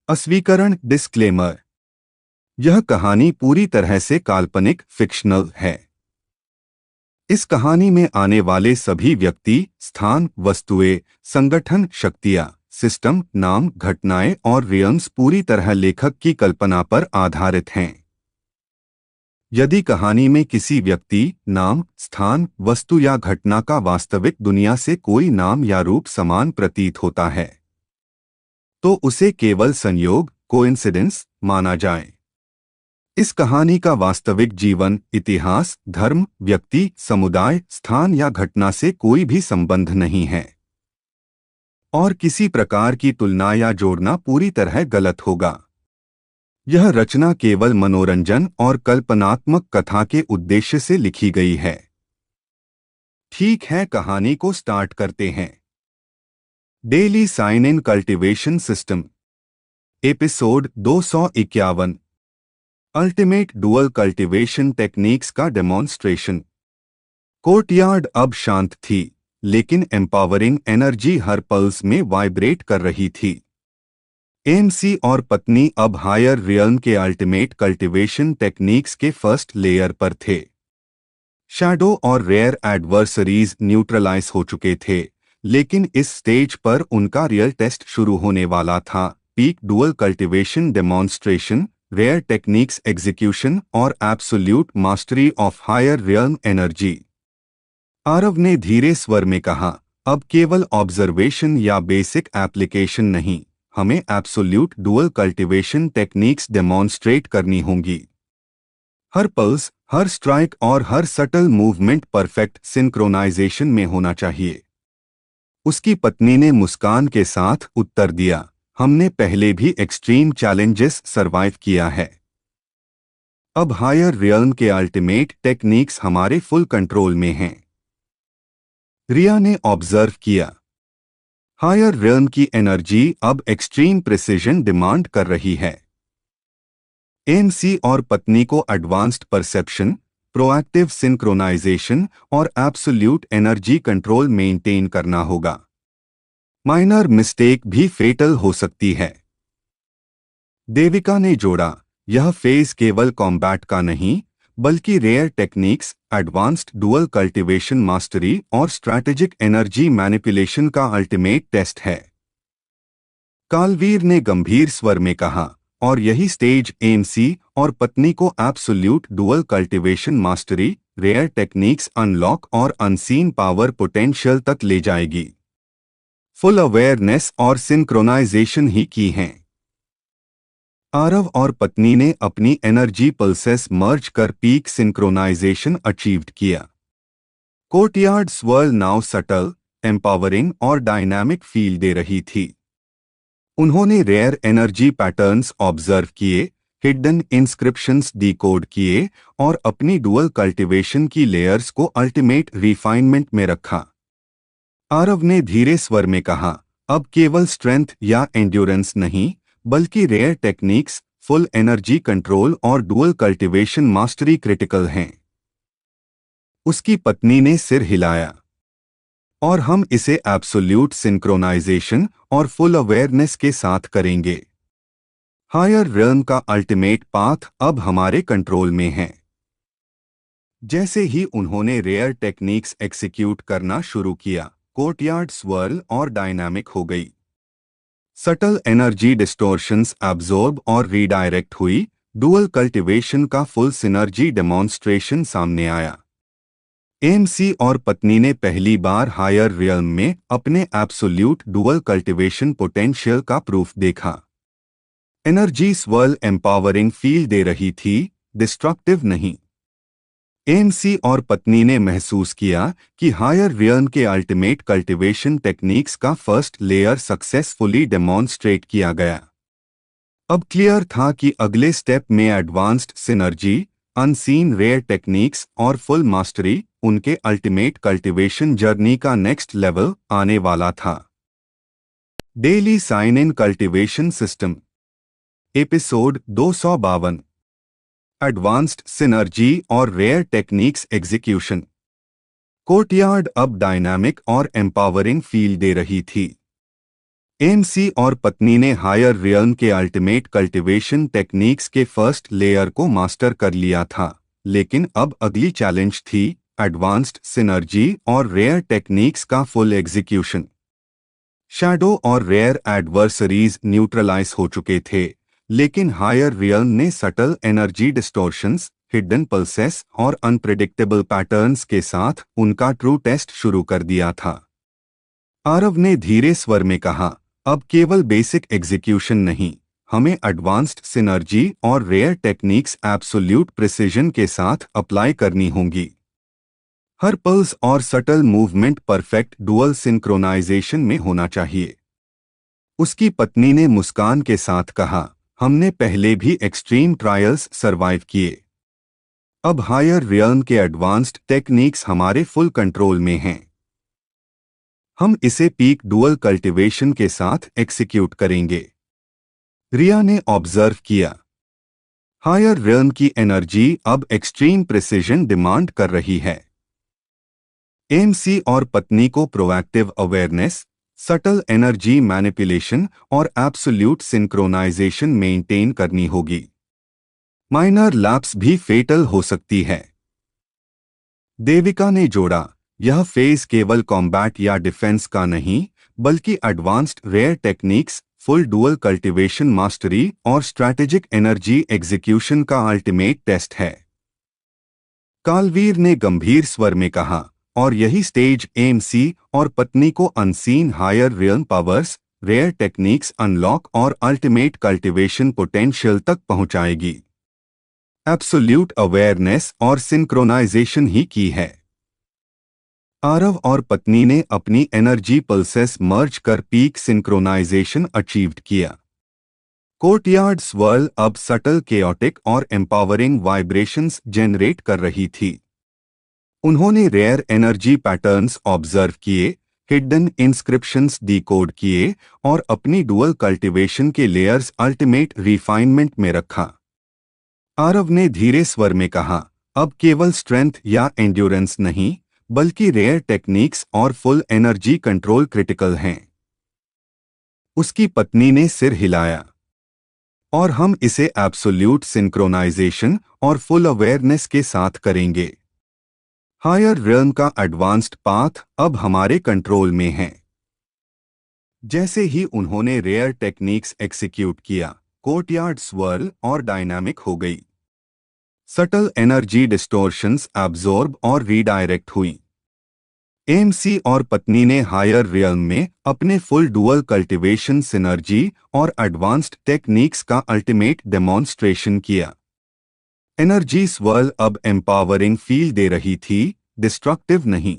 अस्वीकरण disclaimer. यह कहानी पूरी तरह से काल्पनिक फिक्शनल है। इस कहानी में आने वाले सभी व्यक्ति, स्थान, वस्तुएं, संगठन, शक्तियां, सिस्टम, नाम, घटनाएं और रियल्स पूरी तरह लेखक की कल्पना पर आधारित हैं। यदि कहानी में किसी व्यक्ति, नाम, स्थान, वस्तु या घटना का वास्तविक दुनिया से कोई नाम या रूप समान प्रतीत होता है, तो उसे केवल संयोग, कोइंसिडेंस माना जाए। इस कहानी का वास्तविक जीवन, इतिहास, धर्म, व्यक्ति, समुदाय, स्थान या घटना से कोई भी संबंध नहीं है, और किसी प्रकार की तुलना या जोड़ना पूरी तरह गलत होगा। यह रचना केवल मनोरंजन और कल्पनात्मक कथा के उद्देश्य से लिखी गई है। ठीक है, कहानी को स्टार्ट करते हैं। Daily sign in cultivation system, episode 251। Ultimate dual cultivation techniques का डेमोन्स्ट्रेशन। कोर्टयार्ड अब शांत थी, लेकिन एम्पावरिंग एनर्जी हर पल्स में वाइब्रेट कर रही थी। एमसी और पत्नी अब हायर रियल्म के अल्टीमेट कल्टीवेशन टेक्निक्स के फर्स्ट लेयर पर थे। शैडो और रेयर एडवर्सरीज न्यूट्रलाइज हो चुके थे, लेकिन इस स्टेज पर उनका रियल टेस्ट शुरू होने वाला था। Peak dual cultivation demonstration, rare techniques execution और absolute mastery of higher realm energy. Aarav ने धीरे स्वर में कहा, अब केवल ऑब्जर्वेशन या बेसिक एप्लीकेशन नहीं, हमें absolute dual cultivation techniques demonstrate करनी होंगी। हर पल्स, हर स्ट्राइक और हर सटल मूवमेंट परफेक्ट सिंक्रोनाइजेशन में होना चाहिए। उसकी पत्नी ने मुस्कान के साथ उत्तर दिया, हमने पहले भी एक्सट्रीम चैलेंजेस सरवाइव किया है। अब हायर रियल्म के अल्टीमेट टेक्निक्स हमारे फुल कंट्रोल में हैं। रिया ने ऑब्जर्व किया, हायर रियल्म की एनर्जी अब एक्सट्रीम प्रिसिजन डिमांड कर रही है। एमसी और पत्नी को एडवांस्ड परसेप्शन, प्रोएक्टिव सिंक्रोनाइजेशन और एब्सोल्यूट एनर्जी कंट्रोल मेंटेन करना होगा। माइनर मिस्टेक भी फेटल हो सकती है। देविका ने जोड़ा, यह फेज केवल कॉम्बैट का नहीं, बल्कि rare techniques, advanced dual cultivation mastery और स्ट्रैटेजिक एनर्जी मैनिपुलेशन का अल्टीमेट टेस्ट है। कालवीर ने गंभीर स्वर में कहा, और यही स्टेज एमसी और पत्नी को absolute dual cultivation mastery, rare techniques unlock और अनसीन पावर पोटेंशियल तक ले जाएगी। फुल अवेयरनेस और सिंक्रोनाइजेशन ही की हैं। आरव और पत्नी ने अपनी एनर्जी पल्सेस मर्ज कर पीक सिंक्रोनाइजेशन अचीव्ड किया। Courtyard swirl now subtle, empowering और डायनामिक फील दे रही थी। उन्होंने रेयर एनर्जी पैटर्न्स ऑब्जर्व किए, हिडन इंस्क्रिप्शंस डिकोड किए और अपनी डुअल कल्टीवेशन की लेयर्स को अल्टीमेट रिफाइनमेंट में रखा। आरव ने धीरे स्वर में कहा, अब केवल स्ट्रेंथ या एंड्योरेंस नहीं, बल्कि rare techniques, full energy control और डुअल कल्टीवेशन मास्टरी क्रिटिकल हैं। उसकी पत्नी ने सिर हिलाया, और हम इसे एब्सोल्यूट सिंक्रोनाइजेशन और फुल अवेयरनेस के साथ करेंगे। हायर रियल्म का अल्टीमेट पाथ अब हमारे कंट्रोल में है। जैसे ही उन्होंने रेयर टेक्निक्स एक्सिक्यूट करना शुरू किया, कोर्टयार्ड स्वर्ल और डायनामिक हो गई। सटल एनर्जी डिस्टोर्शंस एब्जॉर्ब और रीडायरेक्ट हुई, डुअल कल्टीवेशन का फुल सिनर्जी डेमोन्स्ट्रेशन सामने आया। एमसी और पत्नी ने पहली बार हायर रियल्म में अपने एब्सोल्यूट डुअल कल्टीवेशन पोटेंशियल का प्रूफ देखा। एनर्जी स्वर्ल एम्पावरिंग फील दे रही थी, डिस्ट्रक्टिव नहीं। एमसी और पत्नी ने महसूस किया कि हायर रियल्म के अल्टीमेट कल्टीवेशन टेक्निक्स का फर्स्ट लेयर सक्सेसफुली डेमोन्स्ट्रेट किया गया। अब क्लियर था कि अगले स्टेप में advanced synergy, unseen rare techniques और फुल मास्टरी उनके अल्टीमेट कल्टीवेशन जर्नी का नेक्स्ट लेवल आने वाला था। Daily sign in cultivation system, episode 252। Advanced synergy और रेयर टेक्निक्स एग्जीक्यूशन। कोर्टयार्ड अब डायनामिक और एम्पावरिंग फील दे रही थी। एमसी और पत्नी ने हायर रियल्म के अल्टीमेट कल्टीवेशन टेक्निक्स के फर्स्ट लेयर को मास्टर कर लिया था, लेकिन अब अगली चैलेंज थी एडवांस्ड सिनर्जी और रेयर टेक्निक्स का फुल एग्जीक्यूशन। शैडो और रेयर एडवर्सरीज न्यूट्रलाइज हो चुके थे, लेकिन हायर रियल्म ने subtle energy distortions, hidden pulses और अनप्रेडिक्टेबल पैटर्न्स के साथ उनका ट्रू टेस्ट शुरू कर दिया था। आरव ने धीरे स्वर में कहा, अब केवल बेसिक एग्जीक्यूशन नहीं, हमें एडवांस्ड सिनर्जी और रेयर टेक्निक्स एब्सोल्यूट प्रिसिजन के साथ अप्लाई करनी होंगी। हर पल्स और subtle movement perfect dual synchronization में होना चाहिए। उसकी पत्नी ने मुस्कान के साथ कहा, हमने पहले भी एक्सट्रीम ट्रायल्स सरवाइव किए। अब हायर रियल्म के एडवांस्ड टेक्निक्स हमारे फुल कंट्रोल में हैं। हम इसे पीक डुअल कल्टीवेशन के साथ एक्सिक्यूट करेंगे। रिया ने ऑब्जर्व किया, हायर रियल्म की एनर्जी अब एक्सट्रीम प्रिसिजन डिमांड कर रही है। एमसी और पत्नी को proactive awareness, subtle energy manipulation और एब्सोल्यूट सिंक्रोनाइजेशन मेंटेन करनी होगी। माइनर लैप्स भी फेटल हो सकती है। देविका ने जोड़ा, यह फेज केवल कॉम्बैट या डिफेंस का नहीं, बल्कि advanced rare techniques, full dual cultivation mastery और स्ट्रैटेजिक एनर्जी एग्जीक्यूशन का अल्टीमेट टेस्ट है। कालवीर ने गंभीर स्वर में कहा, और यही स्टेज एमसी और पत्नी को unseen higher realm powers, rare techniques unlock और अल्टीमेट कल्टीवेशन पोटेंशियल तक पहुंचाएगी। एब्सोल्यूट अवेयरनेस और सिंक्रोनाइजेशन ही की है। आरव और पत्नी ने अपनी एनर्जी पल्सेस मर्ज कर पीक सिंक्रोनाइजेशन अचीव्ड किया। कोर्टयार्ड स्वर्ल अब सटल केओटिक और एम्पावरिंग वाइब्रेशंस जनरेट कर रही थी। उन्होंने रेयर एनर्जी पैटर्न्स ऑब्जर्व किए, हिडन इंस्क्रिप्शंस डिकोड किए और अपनी डुअल कल्टीवेशन के लेयर्स अल्टीमेट रिफाइनमेंट में रखा। आरव ने धीरे स्वर में कहा, अब केवल स्ट्रेंथ या एंड्योरेंस नहीं, बल्कि रेयर टेक्निक्स और फुल एनर्जी कंट्रोल क्रिटिकल हैं। उसकी पत्नी ने सिर हिलाया, और हम इसे एब्सोल्यूट सिंक्रोनाइजेशन और फुल अवेयरनेस के साथ करेंगे। हायर रियल्म का एडवांस्ड पाथ अब हमारे कंट्रोल में है। जैसे ही उन्होंने रेयर टेक्निक्स एक्सिक्यूट किया, कोर्टयार्ड स्वर्ल और डायनामिक हो गई। सटल एनर्जी डिस्टॉर्शंस एब्जॉर्ब और रीडायरेक्ट हुई। एमसी और पत्नी ने हायर रियल्म में अपने फुल डुअल कल्टीवेशन सिनर्जी और एडवांस्ड टेक्निक्स का अल्टीमेट डेमोन्स्ट्रेशन किया। एनर्जी स्वर्ल अब एम्पावरिंग फील दे रही थी, डिस्ट्रक्टिव नहीं।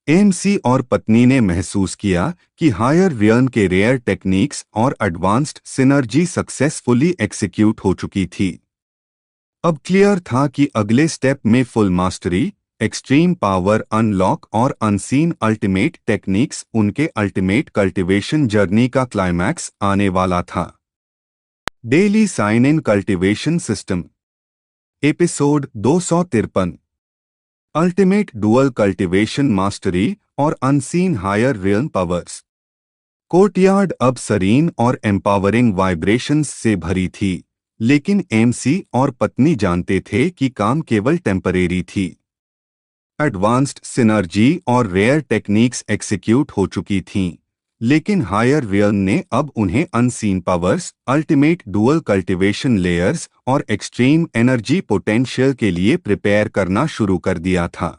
एमसी और पत्नी ने महसूस किया कि हायर रियल्म के रेयर टेक्निक्स और एडवांस्ड सिनर्जी सक्सेसफुली एक्सिक्यूट हो चुकी थी। अब क्लियर था कि अगले स्टेप में full mastery, extreme power unlock और अनसीन अल्टीमेट टेक्निक्स उनके अल्टीमेट कल्टीवेशन जर्नी का क्लाइमैक्स आने वाला था। Daily sign in cultivation system, episode 253, ultimate dual cultivation mastery और unseen higher realm powers. Courtyard अब सरीन और एम्पावरिंग वाइब्रेशंस से भरी थी, लेकिन एमसी और पत्नी जानते थे कि काम केवल टेम्परेरी थी। एडवांस्ड सिनर्जी और रेयर टेक्निक्स एक्सिक्यूट हो चुकी थीं, लेकिन हायर रियल्म ने अब उन्हें unseen powers, ultimate dual cultivation layers और एक्सट्रीम एनर्जी पोटेंशियल के लिए प्रिपेयर करना शुरू कर दिया था।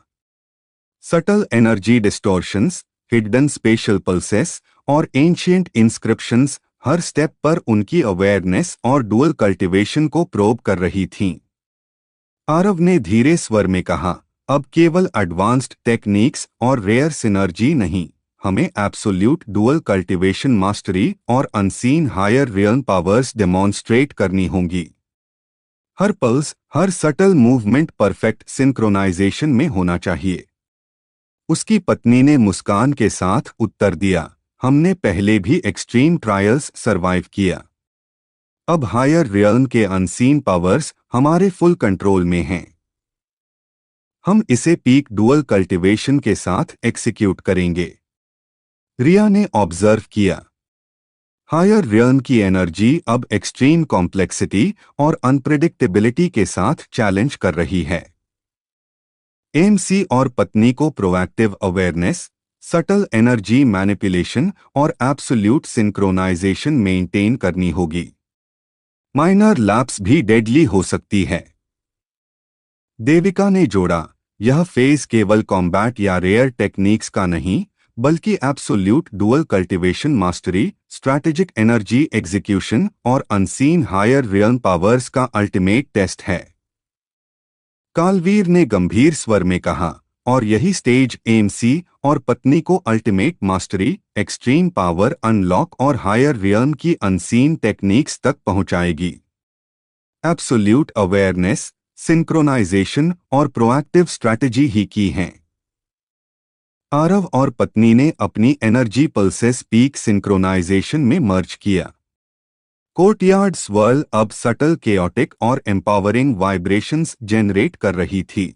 Subtle energy distortions, hidden special pulses और एंशिएंट इंस्क्रिप्शंस हर स्टेप पर उनकी अवेयरनेस और डुअल कल्टीवेशन को प्रोब कर रही थीं। आरव ने धीरे स्वर में कहा, अब केवल एडवांस्ड टेक्निक्स और रेयर सिनर्जी नहीं, हमें एब्सोल्यूट डुअल कल्टीवेशन मास्टरी और unseen higher realm powers demonstrate करनी होंगी। हर पल्स, हर सटल मूवमेंट परफेक्ट सिंक्रोनाइजेशन में होना चाहिए। उसकी पत्नी ने मुस्कान के साथ उत्तर दिया, हमने पहले भी एक्सट्रीम ट्रायल्स सरवाइव किया। अब हायर रियल्म के अनसीन पावर्स हमारे फुल कंट्रोल में हैं। हम इसे पीक डुअल कल्टीवेशन के साथ एक्सिक्यूट करेंगे। रिया ने ऑब्जर्व किया, हायर रियर्न की एनर्जी अब एक्सट्रीम कॉम्प्लेक्सिटी और अनप्रेडिक्टेबिलिटी के साथ चैलेंज कर रही है। एमसी और पत्नी को proactive awareness, subtle energy manipulation और एब्सोल्यूट सिंक्रोनाइजेशन मेंटेन करनी होगी। माइनर लैप्स भी डेडली हो सकती है। देविका ने जोड़ा, यह फेज केवल कॉम्बैट या रेयर टेक्निक्स का नहीं, बल्कि absolute dual cultivation mastery, strategic energy execution और अनसीन हायर रियर्न पावर्स का अल्टीमेट टेस्ट है। कालवीर ने गंभीर स्वर में कहा, और यही स्टेज एमसी और पत्नी को ultimate mastery, extreme power unlock और हायर रियर्न की अनसीन टेक्निक्स तक पहुंचाएगी। एब्सोल्यूट अवेयरनेस, सिंक्रोनाइजेशन और प्रोएक्टिव स्ट्रैटेजी ही की हैं। आरव और पत्नी ने अपनी एनर्जी पल्सेस पीक सिंक्रोनाइजेशन में मर्ज किया। कोर्टयार्ड स्वर्ल अब सटल केओटिक और एम्पावरिंग वाइब्रेशंस जनरेट कर रही थी।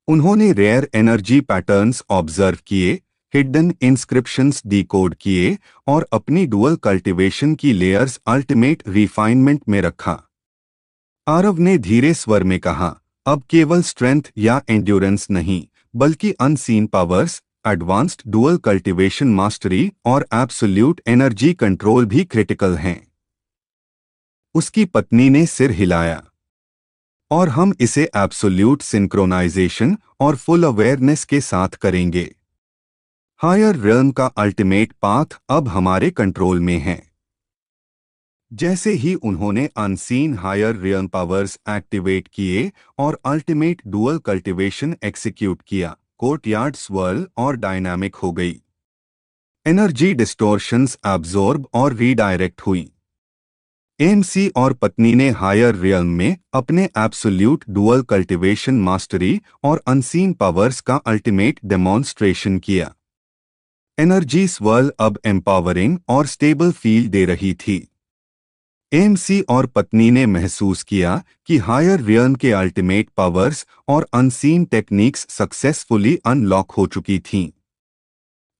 उन्होंने रेयर एनर्जी पैटर्न्स ऑब्जर्व किए, हिडन इंस्क्रिप्शंस डिकोड किए और अपनी डुअल कल्टीवेशन की लेयर्स अल्टीमेट रिफाइनमेंट में रखा। आरव ने धीरे स्वर में कहा, अब केवल स्ट्रेंथ या एंड्योरेंस नहीं, बल्कि unseen powers, advanced dual cultivation mastery और एब्सोल्यूट एनर्जी कंट्रोल भी क्रिटिकल हैं। उसकी पत्नी ने सिर हिलाया। और हम इसे एब्सोल्यूट सिंक्रोनाइजेशन और फुल अवेयरनेस के साथ करेंगे। हायर रियर्न का अल्टीमेट पाथ अब हमारे कंट्रोल में है। जैसे ही उन्होंने अनसीन हायर रियर्न पावर्स एक्टिवेट किए और अल्टीमेट डुअल कल्टीवेशन एक्सिक्यूट किया, कोर्टयार्ड स्वर्ल और डायनामिक हो गई। एनर्जी डिस्टोर्शंस एब्जॉर्ब और रीडायरेक्ट हुई। एमसी और पत्नी ने हायर रियल्म में अपने एब्सोल्यूट डुअल कल्टीवेशन मास्टरी और अनसीन पावर्स का अल्टीमेट डेमोन्स्ट्रेशन किया। एनर्जी स्वर्ल अब एम्पावरिंग और स्टेबल फील दे रही थी। एमसी और पत्नी ने महसूस किया कि हायर रियर्न के अल्टीमेट पावर्स और अनसीन टेक्निक्स सक्सेसफुली अनलॉक हो चुकी थीं।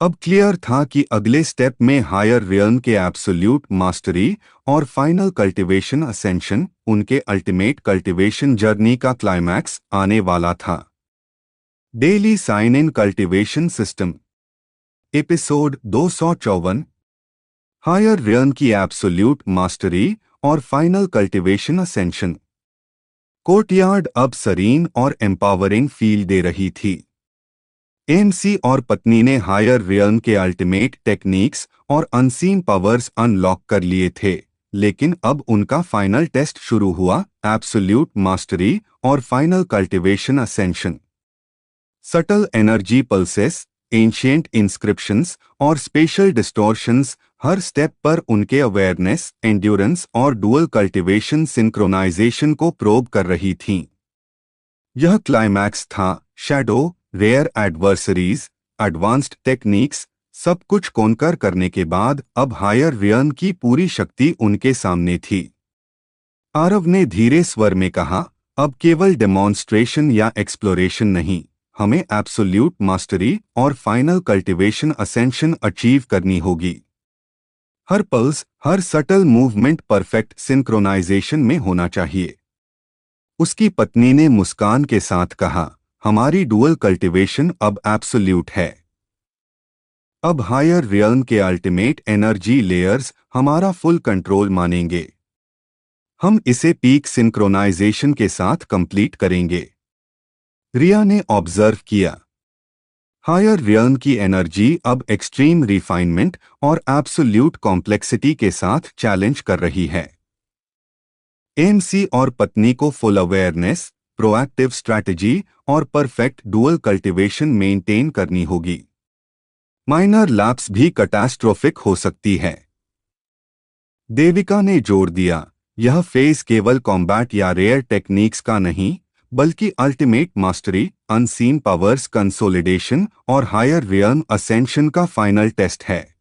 अब क्लियर था कि अगले स्टेप में हायर रियर्न के एब्सोल्यूट मास्टरी और फाइनल कल्टीवेशन असेंशन, उनके अल्टीमेट कल्टीवेशन जर्नी का क्लाइमैक्स आने वाला था। Daily sign in cultivation system episode 254। Higher realm की एब्सोल्यूट मास्टरी और फाइनल कल्टीवेशन असेंशन। कोर्टयार्ड अब सरीन और एम्पावरिंग फील दे रही थी। एमसी और पत्नी ने हायर रियर्न के अल्टीमेट टेक्निक्स और अनसीन पावर्स अनलॉक कर लिए थे, लेकिन अब उनका फाइनल टेस्ट शुरू हुआ, एब्सोल्यूट मास्टरी और final cultivation ascension. Subtle energy pulses, ancient inscriptions और स्पेशल डिस्टॉर्शंस हर स्टेप पर उनके अवेयरनेस, एंड्योरेंस और डुअल कल्टीवेशन सिंक्रोनाइजेशन को प्रोब कर रही थीं। यह क्लाइमैक्स था। Shadow, rare adversaries, advanced techniques, सब कुछ कॉन्कर करने के बाद अब हायर रियर्न की पूरी शक्ति उनके सामने थी। आरव ने धीरे स्वर में कहा, अब केवल डेमोन्स्ट्रेशन या एक्सप्लोरेशन नहीं, हमें एब्सोल्यूट मास्टरी और फाइनल कल्टीवेशन असेंशन अचीव करनी होगी। हर पल्स, हर सटल मूवमेंट परफेक्ट सिंक्रोनाइजेशन में होना चाहिए। उसकी पत्नी ने मुस्कान के साथ कहा, हमारी डुअल कल्टीवेशन अब एब्सोल्यूट है। अब हायर रियल्म के अल्टीमेट एनर्जी लेयर्स हमारा फुल कंट्रोल मानेंगे। हम इसे पीक सिंक्रोनाइजेशन के साथ कंप्लीट करेंगे। रिया ने ऑब्जर्व किया। हायर रियल्म की एनर्जी अब एक्सट्रीम रिफाइनमेंट और एब्सोल्यूट कॉम्प्लेक्सिटी के साथ चैलेंज कर रही है। एमसी और पत्नी को फुल अवेयरनेस, प्रोएक्टिव स्ट्रैटेजी और परफेक्ट डुअल कल्टीवेशन मेंटेन करनी होगी। माइनर लैप्स भी कैटास्ट्रोफिक हो सकती है। देविका ने जोर दिया, यह फेज केवल कॉम्बैट या रेयर टेक्निक्स का नहीं, बल्कि ultimate mastery, unseen powers consolidation और हायर रियर्न असेंशन का फाइनल टेस्ट है।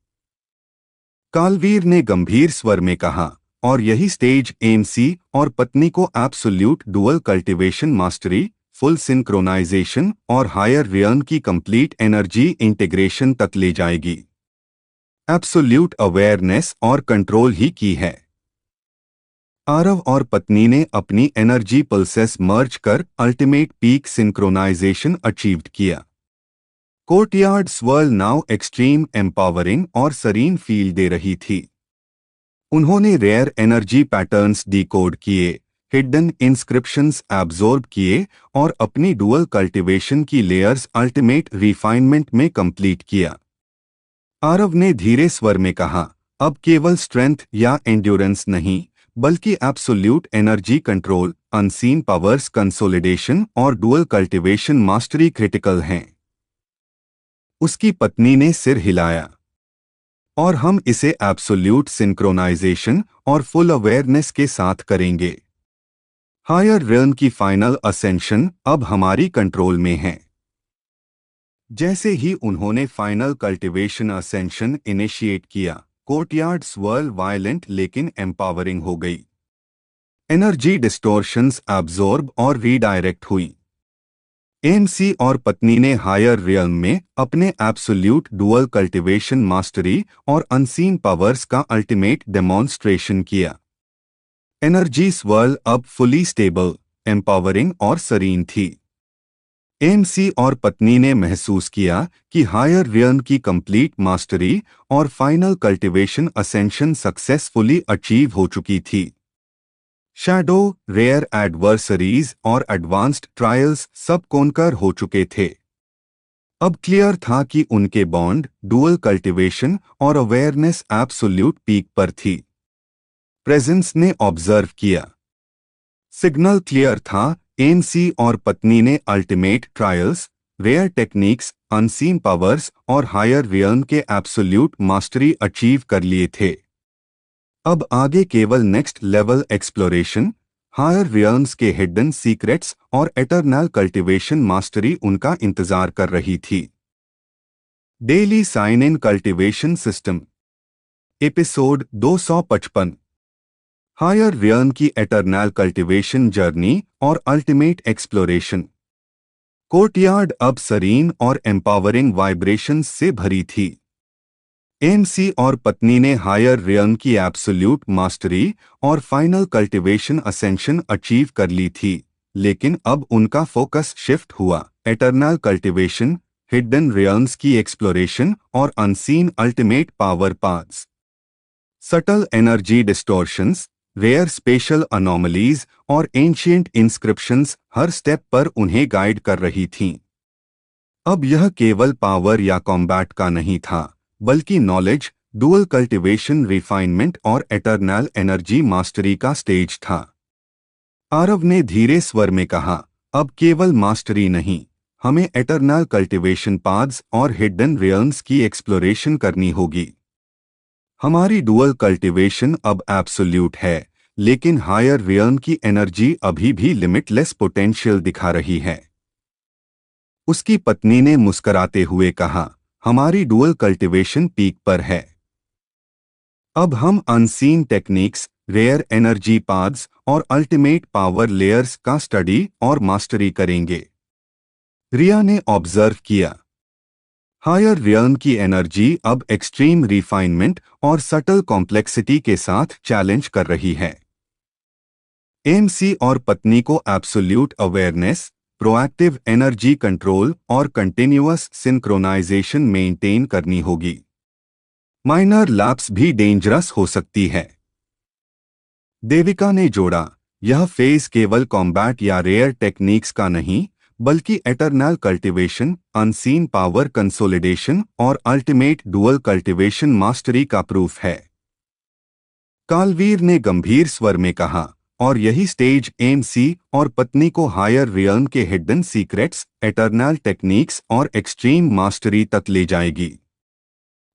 कालवीर ने गंभीर स्वर में कहा, और यही स्टेज एमसी और पत्नी को absolute dual cultivation mastery, full synchronization और हायर रियर्न की कंप्लीट एनर्जी इंटीग्रेशन तक ले जाएगी। एब्सोल्यूट अवेयरनेस और कंट्रोल ही की है। आरव और पत्नी ने अपनी एनर्जी पल्सेस मर्ज कर अल्टीमेट पीक सिंक्रोनाइजेशन अचीव्ड किया। Courtyard swirl now extreme empowering और सरीन फील दे रही थी। उन्होंने रेयर एनर्जी पैटर्न्स डिकोड किए, हिडन इंस्क्रिप्शंस एब्जॉर्ब किए और अपनी डुअल कल्टीवेशन की लेयर्स अल्टीमेट रिफाइनमेंट में कंप्लीट किया। आरव ने धीरे स्वर में कहा, अब केवल स्ट्रेंथ या एंड्योरेंस नहीं, बल्कि absolute energy control, unseen powers consolidation और डुअल कल्टीवेशन मास्टरी क्रिटिकल हैं। उसकी पत्नी ने सिर हिलाया। और हम इसे एब्सोल्यूट सिंक्रोनाइजेशन और फुल अवेयरनेस के साथ करेंगे। हायर रियल्म की फाइनल असेंशन अब हमारी कंट्रोल में है। जैसे ही उन्होंने फाइनल कल्टीवेशन असेंशन इनिशिएट किया, कोर्टयार्ड स्वर्ल वायलेंट लेकिन एम्पावरिंग हो गई। एनर्जी डिस्टोर्शंस एब्जॉर्ब और रीडायरेक्ट हुई। एमसी और पत्नी ने हायर रियल्म में अपने एब्सोल्यूट डुअल कल्टीवेशन मास्टरी और अनसीन पावर्स का अल्टीमेट डेमोन्स्ट्रेशन किया। एनर्जी स्वर्ल अब फुली स्टेबल, एम्पावरिंग और सरीन थी। एमसी और पत्नी ने महसूस किया कि हायर रियल्म की कंप्लीट मास्टरी और final cultivation ascension successfully achieve हो चुकी थी। शैडो, रेयर एडवर्सरीज और एडवांस्ड ट्रायल्स सब कॉन्कर हो चुके थे। अब क्लियर था कि उनके बॉन्ड, डुअल कल्टीवेशन और अवेयरनेस एब्सोल्यूट पीक पर थी। प्रेजेंस ने ऑब्जर्व किया। सिग्नल क्लियर था। एमसी और पत्नी ने ultimate trials, rare techniques, unseen powers और हायर रियल्म के एब्सोल्यूट मास्टरी अचीव कर लिए थे। अब आगे केवल next level exploration, higher realms के हिडन सीक्रेट्स और एटर्नल कल्टीवेशन मास्टरी उनका इंतजार कर रही थी। Daily sign in cultivation system episode 255। Higher realm की एटर्नल कल्टीवेशन जर्नी और अल्टीमेट एक्सप्लोरेशन। कोर्टयार्ड अब सरीन और एम्पावरिंग वाइब्रेशंस से भरी थी। एमसी और पत्नी ने हायर रियल्म की एब्सोल्यूट मास्टरी और फाइनल कल्टीवेशन असेंशन अचीव कर ली थी, लेकिन अब उनका फोकस शिफ्ट हुआ एटर्नल कल्टीवेशन, हिडन रियल्म्स की एक्सप्लोरेशन और unseen ultimate power paths. Subtle energy distortions, rare special anomalies और एंशिएंट इंस्क्रिप्शंस हर स्टेप पर उन्हें गाइड कर रही थीं। अब यह केवल पावर या कॉम्बैट का नहीं था, बल्कि नॉलेज, डुअल कल्टीवेशन, रिफाइनमेंट और एटर्नल एनर्जी मास्टरी का स्टेज था। आरव ने धीरे स्वर में कहा, अब केवल मास्टरी नहीं, हमें एटर्नल कल्टीवेशन पाथ्स और हिडन रियल्म्स की एक्सप्लोरेशन करनी होगी। हमारी डुअल कल्टीवेशन अब एब्सोल्यूट है, लेकिन हायर रियल्म की एनर्जी अभी भी लिमिटलेस पोटेंशियल दिखा रही है। उसकी पत्नी ने मुस्कराते हुए कहा, हमारी डुअल कल्टीवेशन पीक पर है। अब हम unseen techniques, rare energy paths और अल्टीमेट पावर लेयर्स का स्टडी और मास्टरी करेंगे। रिया ने ऑब्जर्व किया। हायर रियल्म की एनर्जी अब एक्सट्रीम रिफाइनमेंट और सटल कॉम्प्लेक्सिटी के साथ चैलेंज कर रही है। एमसी और पत्नी को absolute awareness, proactive energy control और कंटिन्यूअस सिंक्रोनाइजेशन मेंटेन करनी होगी। माइनर लैप्स भी डेंजरस हो सकती है। देविका ने जोड़ा, यह फेज केवल कॉम्बैट या रेयर टेक्निक्स का नहीं, बल्कि eternal cultivation, unseen power consolidation और अल्टीमेट डुअल कल्टीवेशन मास्टरी का प्रूफ है। कालवीर ने गंभीर स्वर में कहा, और यही स्टेज एमसी और पत्नी को हायर रियल्म के हिडन सीक्रेट्स, एटर्नल टेक्निक्स और एक्सट्रीम मास्टरी तक ले जाएगी।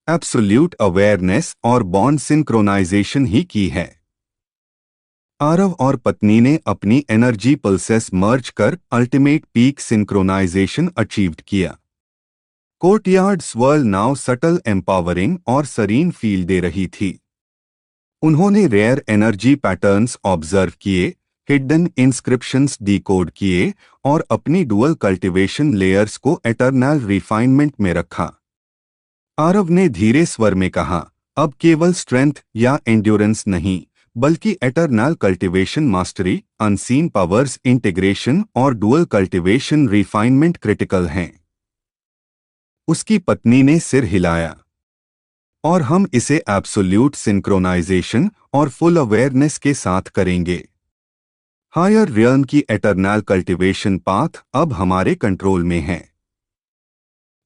एब्सोल्यूट अवेयरनेस और बॉन्ड सिंक्रोनाइजेशन ही की है। आरव और पत्नी ने अपनी एनर्जी पल्सेस मर्ज कर अल्टीमेट पीक सिंक्रोनाइजेशन अचीव्ड किया। Courtyard swirl now subtle, empowering और सरीन फील दे रही थी। उन्होंने रेयर एनर्जी पैटर्न्स ऑब्जर्व किए, हिडन इंस्क्रिप्शंस डिकोड किए और अपनी डुअल कल्टीवेशन लेयर्स को एटर्नल रिफाइनमेंट में रखा। आरव ने धीरे स्वर में कहा, अब केवल स्ट्रेंथ या एंड्योरेंस नहीं, बल्कि eternal cultivation mastery, unseen powers integration और डुअल कल्टीवेशन रिफाइनमेंट क्रिटिकल हैं। उसकी पत्नी ने सिर हिलाया। और हम इसे एब्सोल्यूट सिंक्रोनाइजेशन और फुल अवेयरनेस के साथ करेंगे। हायर रियल्म की एटर्नल कल्टीवेशन पाथ अब हमारे कंट्रोल में है।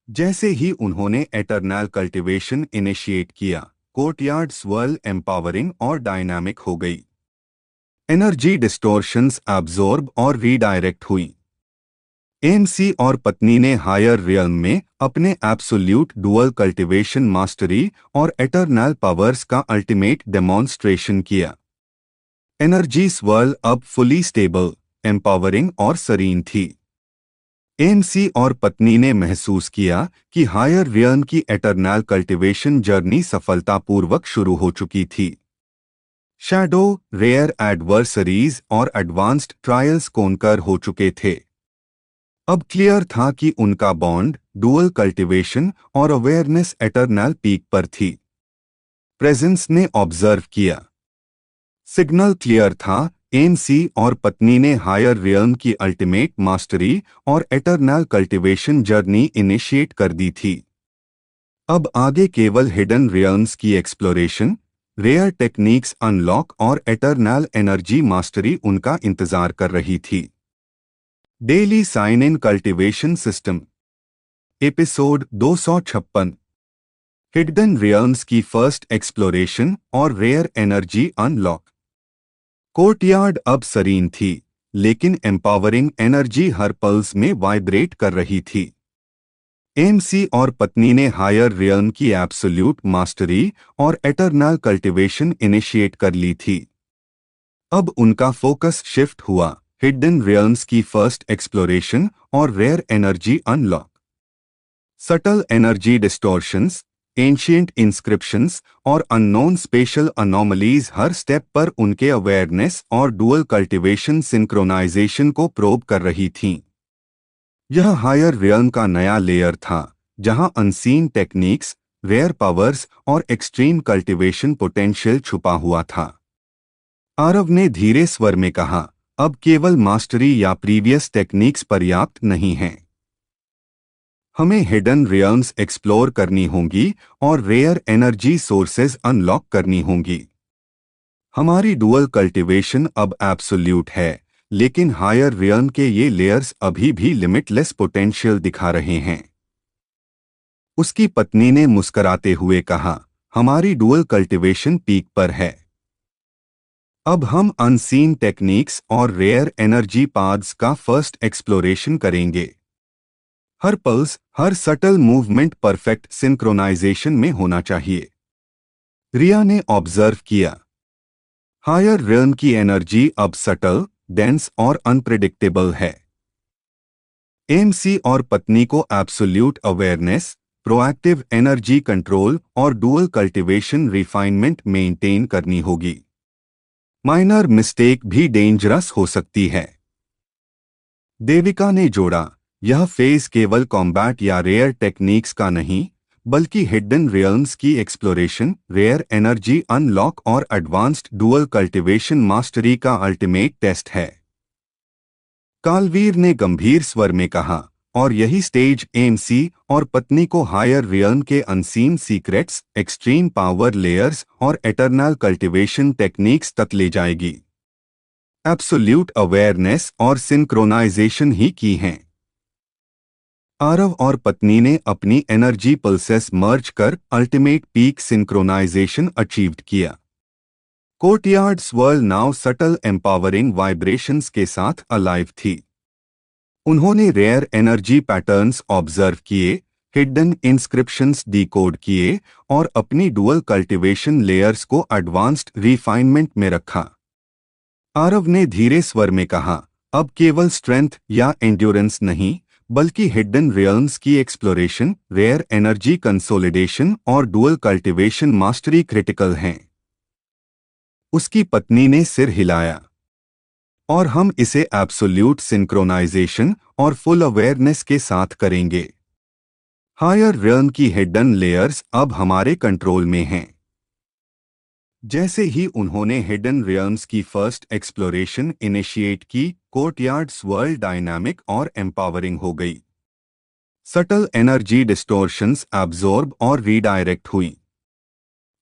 जैसे ही उन्होंने एटर्नल कल्टीवेशन इनिशिएट किया, कोर्टयार्ड स्वर्ल एम्पावरिंग और डायनामिक हो गई। एनर्जी डिस्टोर्शंस एब्जॉर्ब और रीडायरेक्ट हुई। एमसी और पत्नी ने हायर रियल्म में अपने एब्सोल्यूट डुअल कल्टीवेशन मास्टरी और एटर्नल पावर्स का अल्टीमेट डेमोन्स्ट्रेशन किया। एनर्जी स्वर्ल अब फुली स्टेबल, एम्पावरिंग और सरीन थी। एमसी और पत्नी ने महसूस किया कि हायर रियल्म की एटर्नल कल्टीवेशन जर्नी सफलतापूर्वक शुरू हो चुकी थी। शैडो, रेयर एडवर्सरीज और एडवांस्ड ट्रायल्स कॉन्कर हो चुके थे। अब क्लियर था कि उनका बॉन्ड, डुअल कल्टीवेशन और अवेयरनेस एटर्नल पीक पर थी। प्रेजेंस ने ऑब्जर्व किया। सिग्नल क्लियर था, एमसी और पत्नी ने हायर रियल्म की अल्टीमेट मास्टरी और एटर्नल कल्टीवेशन जर्नी इनिशिएट कर दी थी। अब आगे केवल हिडन रियल्म्स की एक्सप्लोरेशन, रेयर टेक्निक्स अनलॉक और एटर्नल एनर्जी मास्टरी उनका इंतजार कर रही थी। Daily sign in cultivation system, episode 256। Hidden realms की फर्स्ट एक्सप्लोरेशन और रेयर एनर्जी अनलॉक। कोर्टयार्ड अब सरीन थी, लेकिन एम्पावरिंग एनर्जी हर पल्स में वाइब्रेट कर रही थी। एमसी और पत्नी ने हायर रियल्म की एब्सोल्यूट मास्टरी और एटर्नल कल्टीवेशन इनिशिएट कर ली थी। अब उनका फोकस शिफ्ट हुआ, हिडन रियल्म्स की फर्स्ट एक्सप्लोरेशन और rare energy unlock. Subtle energy distortions, ancient inscriptions और अननोन स्पेशल अनोमलीज हर स्टेप पर उनके अवेयरनेस और डुअल कल्टीवेशन सिंक्रोनाइजेशन को प्रोब कर रही थीं। यह हायर रियल्म का नया लेयर था, जहां अनसीन टेक्निक्स, रेयर पावर्स और एक्सट्रीम कल्टीवेशन पोटेंशियल छुपा हुआ था। आरव ने धीरे स्वर में कहा, अब केवल मास्टरी या प्रीवियस टेक्निक्स पर्याप्त नहीं हैं। हमें हिडन रियल्म्स एक्सप्लोर करनी होंगी और रेयर एनर्जी सोर्सेज अनलॉक करनी होंगी। हमारी डुअल कल्टीवेशन अब एब्सोल्यूट है, लेकिन हायर रियल्म के ये लेयर्स अभी भी लिमिटलेस पोटेंशियल दिखा रहे हैं। उसकी पत्नी ने मुस्कराते हुए कहा, हमारी डुअल कल्टीवेशन पीक पर है। अब हम अनसीन टेक्निक्स और रेयर एनर्जी पाथ्स का फर्स्ट एक्सप्लोरेशन करेंगे। हर पल्स, हर सटल मूवमेंट परफेक्ट सिंक्रोनाइजेशन में होना चाहिए। रिया ने ऑब्जर्व किया। हायर रियल्म की एनर्जी अब सटल, डेंस और अनप्रेडिक्टेबल है। एमसी और पत्नी को absolute awareness, proactive energy control और डुअल कल्टीवेशन रिफाइनमेंट मेंटेन करनी होगी। माइनर मिस्टेक भी डेंजरस हो सकती है। देविका ने जोड़ा, यह फेज केवल कॉम्बैट या रेयर टेक्निक्स का नहीं, बल्कि हिडन रियल्म्स की एक्सप्लोरेशन, रेयर एनर्जी अनलॉक और एडवांस्ड डुअल कल्टीवेशन मास्टरी का अल्टीमेट टेस्ट है। कालवीर ने गंभीर स्वर में कहा, और यही स्टेज एमसी और पत्नी को हायर रियल्म के unseen secrets, extreme power layers और एटर्नल कल्टीवेशन टेक्निक्स तक ले जाएगी। एब्सोल्यूट अवेयरनेस और सिंक्रोनाइजेशन ही की हैं। आरव और पत्नी ने अपनी एनर्जी पल्सेस मर्ज कर अल्टीमेट पीक सिंक्रोनाइजेशन अचीव्ड किया। Courtyard swirl now subtle empowering vibrations के साथ अलाइव थी। उन्होंने रेयर एनर्जी पैटर्न्स ऑब्जर्व किए, हिडन इंस्क्रिप्शंस डिकोड किए और अपनी डुअल कल्टीवेशन लेयर्स को एडवांस्ड रिफाइनमेंट में रखा। आरव ने धीरे स्वर में कहा, अब केवल स्ट्रेंथ या एंड्योरेंस नहीं, बल्कि हिडन रियल्म्स की एक्सप्लोरेशन, रेयर एनर्जी कंसोलिडेशन और डुअल कल्टीवेशन मास्टरी क्रिटिकल हैं। उसकी पत्नी ने सिर हिलाया। और हम इसे एब्सोल्यूट सिंक्रोनाइजेशन और फुल अवेयरनेस के साथ करेंगे। हायर रियल्म की हिडन लेयर्स अब हमारे कंट्रोल में हैं। जैसे ही उन्होंने हिडन रियल्म्स की फर्स्ट एक्सप्लोरेशन इनिशिएट की, कोर्टयार्ड्स वर्ल्ड डायनामिक और एम्पावरिंग हो गई। सटल एनर्जी डिस्टोर्शंस एब्जॉर्ब और रीडायरेक्ट हुई।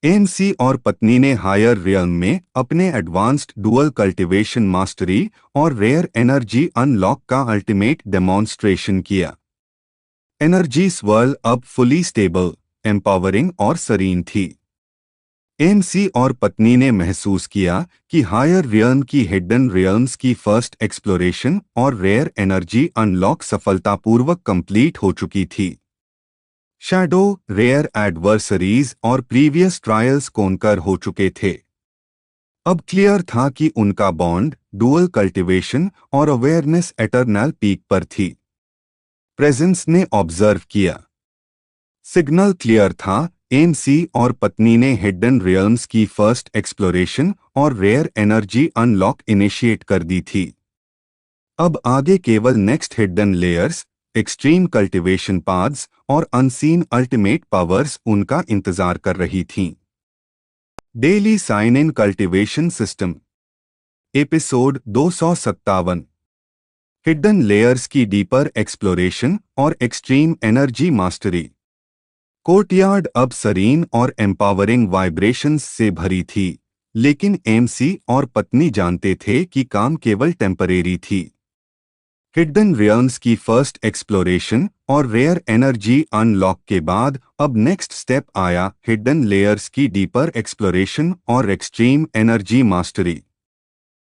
एमसी और पत्नी ने हायर रियल्म में अपने एडवांस्ड डुअल कल्टीवेशन मास्टरी और रेयर एनर्जी अनलॉक का अल्टीमेट डेमोन्स्ट्रेशन किया। एनर्जी स्वर्ल अब फुली स्टेबल, एम्पावरिंग और सरीन थी। एमसी और पत्नी ने महसूस किया कि हायर रियल्म की हिडन रियल्म्स की फर्स्ट एक्सप्लोरेशन और रेयर एनर्जी अनलॉक सफलतापूर्वक कंप्लीट हो चुकी थी। शैडो, रेयर एडवर्सरीज और प्रीवियस ट्रायल्स कोनकर हो चुके थे। अब क्लियर था कि उनका बॉन्ड, डुअल कल्टीवेशन और अवेयरनेस एटर्नल पीक पर थी। प्रेजेंस ने ऑब्जर्व किया। सिग्नल क्लियर था। एमसी और पत्नी ने हिडन रियल्म्स की फर्स्ट एक्सप्लोरेशन और रेयर एनर्जी अनलॉक इनिशिएट कर दी थी। अब आगे केवल next hidden layers, extreme cultivation paths और अनसीन अल्टीमेट पावर्स उनका इंतजार कर रही थीं। Daily sign in cultivation system, episode 257। Hidden layers की डीपर एक्सप्लोरेशन और एक्सट्रीम एनर्जी मास्टरी। कोर्टयार्ड अब सरीन और एम्पावरिंग वाइब्रेशंस से भरी थी, लेकिन एमसी और पत्नी जानते थे कि काम केवल टेम्परेरी थी। हिडन रियल्म्स की फर्स्ट एक्सप्लोरेशन और रेयर एनर्जी अनलॉक के बाद अब नेक्स्ट स्टेप आया, हिडन लेयर्स की डीपर एक्सप्लोरेशन और extreme energy mastery.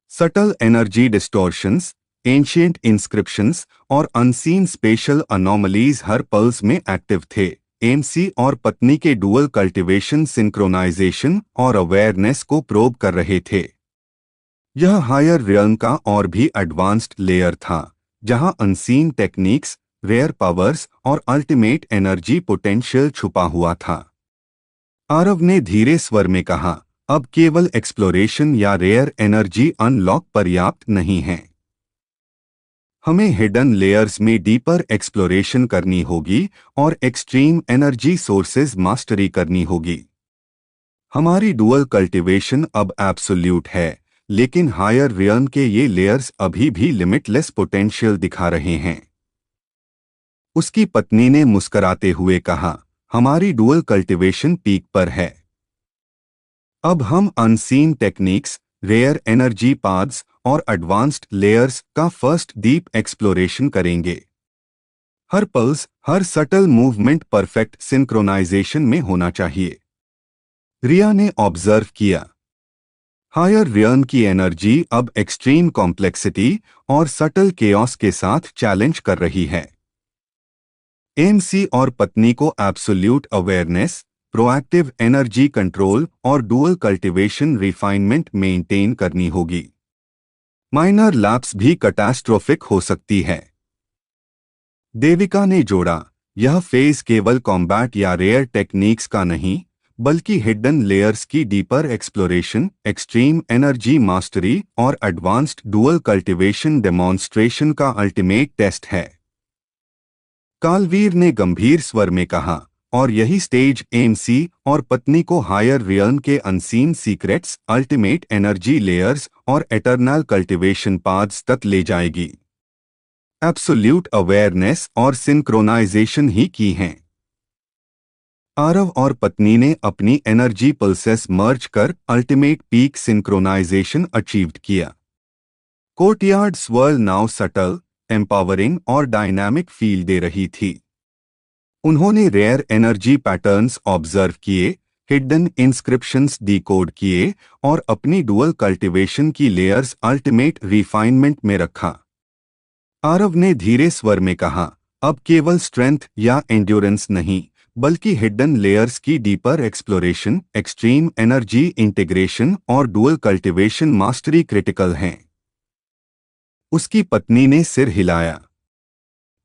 Subtle energy distortions, ancient inscriptions और अनसीन स्पेशल अनोमलीज हर पल्स में एक्टिव थे। एमसी और पत्नी के डुअल कल्टीवेशन सिंक्रोनाइजेशन और अवेयरनेस को प्रोब कर रहे थे। यह हायर रियल्म का और भी एडवांस्ड लेयर था, जहां अनसीन टेक्निक्स, रेयर पावर्स और अल्टीमेट एनर्जी पोटेंशियल छुपा हुआ था। आरव ने धीरे स्वर में कहा, अब केवल एक्सप्लोरेशन या रेयर एनर्जी अनलॉक पर्याप्त नहीं है। हमें हिडन लेयर्स में डीपर एक्सप्लोरेशन करनी होगी और एक्सट्रीम एनर्जी सोर्सेज मास्टरी करनी होगी। हमारी डुअल कल्टीवेशन अब एब्सोल्यूट है, लेकिन हायर रियल्म के ये लेयर्स अभी भी लिमिटलेस पोटेंशियल दिखा रहे हैं। उसकी पत्नी ने मुस्कराते हुए कहा, हमारी डुअल कल्टीवेशन पीक पर है। अब हम unseen techniques, rare energy paths और एडवांस्ड लेयर्स का फर्स्ट डीप एक्सप्लोरेशन करेंगे। हर पल्स, हर सटल मूवमेंट परफेक्ट सिंक्रोनाइजेशन में होना चाहिए। रिया ने ऑब्जर्व किया। हायर रियल्म की एनर्जी अब एक्सट्रीम कॉम्प्लेक्सिटी और सटल केओस के साथ चैलेंज कर रही है। एमसी और पत्नी को absolute awareness, proactive energy control और डुअल कल्टीवेशन रिफाइनमेंट मेंटेन करनी होगी। माइनर लैप्स भी कैटास्ट्रोफिक हो सकती है। देविका ने जोड़ा, यह फेज केवल कॉम्बैट या रेयर टेक्निक्स का नहीं, बल्कि हिडन लेयर्स की deeper exploration, extreme energy mastery और एडवांस्ड डुअल कल्टीवेशन डेमोन्स्ट्रेशन का अल्टीमेट टेस्ट है। कालवीर ने गंभीर स्वर में कहा, और यही स्टेज एमसी और पत्नी को हायर रियल्म के unseen secrets, ultimate energy layers और एटर्नल कल्टीवेशन पाथ्स तक ले जाएगी। एब्सोल्यूट अवेयरनेस और सिंक्रोनाइजेशन ही की हैं। आरव और पत्नी ने अपनी एनर्जी पल्सेस मर्ज कर अल्टीमेट पीक सिंक्रोनाइजेशन अचीव्ड किया। Courtyard swirl now subtle, empowering और डायनामिक फील दे रही थी। उन्होंने रेयर एनर्जी पैटर्न्स ऑब्जर्व किए, हिडन इंस्क्रिप्शंस डिकोड किए और अपनी डुअल कल्टीवेशन की लेयर्स अल्टीमेट रिफाइनमेंट में रखा। आरव ने धीरे स्वर में कहा, अब केवल स्ट्रेंथ या एंड्योरेंस नहीं, बल्कि हिडन लेयर्स की deeper exploration, extreme energy integration और डुअल कल्टीवेशन मास्टरी क्रिटिकल हैं। उसकी पत्नी ने सिर हिलाया।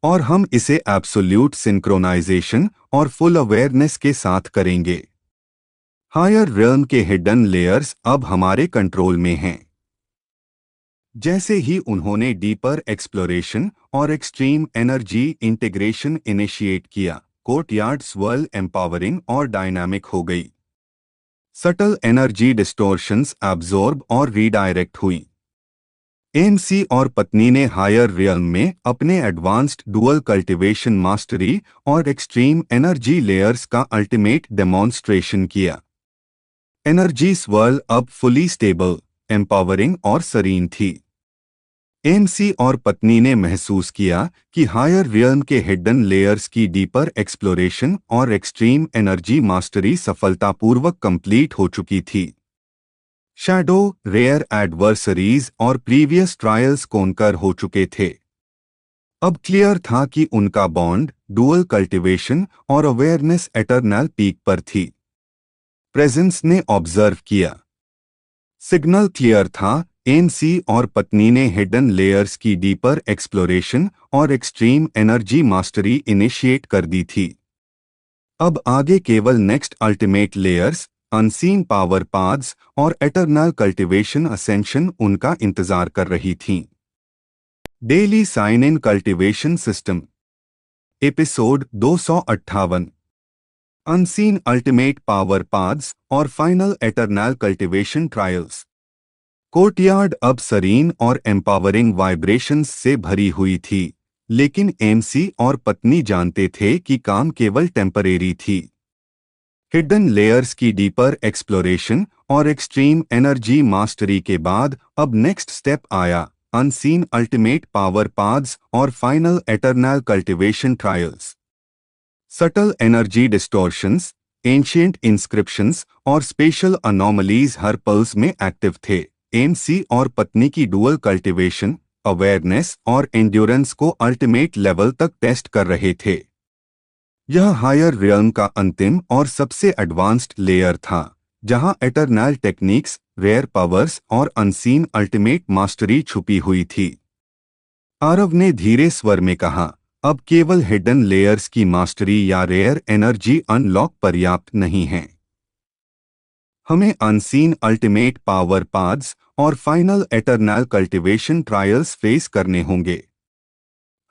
और हम इसे एब्सोल्यूट सिंक्रोनाइजेशन और फुल अवेयरनेस के साथ करेंगे। हायर रियल्म के हिडन लेयर्स अब हमारे कंट्रोल में हैं। जैसे ही उन्होंने डीपर एक्सप्लोरेशन और एक्सट्रीम एनर्जी इंटीग्रेशन इनिशिएट किया, कोर्टयार्ड स्वर्ल एम्पावरिंग और डायनामिक हो गई। सटल एनर्जी डिस्टोर्शंस एब्जॉर्ब और रीडायरेक्ट हुई। एमसी और पत्नी ने हायर रियल्म में अपने एडवांस्ड डुअल कल्टीवेशन मास्टरी और एक्सट्रीम एनर्जी लेयर्स का अल्टीमेट डेमोन्स्ट्रेशन किया। एनर्जी स्वर्ल अब फुली स्टेबल, एम्पावरिंग और सरीन थी। एमसी और पत्नी ने महसूस किया कि हायर रियल्म के हिडन लेयर्स की डीपर एक्सप्लोरेशन और एक्सट्रीम एनर्जी मास्टरी सफलतापूर्वक कंप्लीट हो चुकी थी। शैडो, रेयर एडवर्सरीज और प्रीवियस ट्रायल्स कॉन्कर हो चुके थे। अब क्लियर था कि उनका बॉन्ड, डुअल कल्टीवेशन और अवेयरनेस एटर्नल पीक पर थी। प्रेजेंस ने ऑब्जर्व किया। सिग्नल क्लियर था। एमसी और पत्नी ने हिडन लेयर्स की डीपर एक्सप्लोरेशन और एक्सट्रीम एनर्जी मास्टरी इनिशिएट कर दी थी। अब आगे केवल next ultimate layers, unseen power paths और एटर्नल कल्टीवेशन असेंशन उनका इंतजार कर रही थीं। Daily sign in cultivation system, episode 258। Unseen ultimate power paths और final eternal cultivation trials. Courtyard अब सरीन और एम्पावरिंग वाइब्रेशंस से भरी हुई थी, लेकिन एमसी और पत्नी जानते थे कि काम केवल टेम्परेरी थी। हिडन लेयर्स की डीपर एक्सप्लोरेशन और एक्सट्रीम एनर्जी मास्टरी के बाद अब नेक्स्ट स्टेप आया, अनसीन अल्टीमेट पावर पाथ्स और final eternal cultivation trials. Subtle energy distortions, ancient inscriptions और स्पेशल अनोमलीज हर पल्स में एक्टिव थे। एमसी और पत्नी की डुअल कल्टीवेशन, अवेयरनेस और एंड्योरेंस को अल्टीमेट लेवल तक टेस्ट कर रहे थे। यह हायर रियल्म का अंतिम और सबसे एडवांस्ड लेयर था, जहां एटर्नल टेक्निक्स, रेयर पावर्स और अनसीन अल्टीमेट मास्टरी छुपी हुई थी। आरव ने धीरे स्वर में कहा, अब केवल हिडन लेयर्स की मास्टरी या रेयर एनर्जी अनलॉक पर्याप्त नहीं है। हमें अनसीन अल्टीमेट पावर पाथ्स और final eternal cultivation trials face करने होंगे।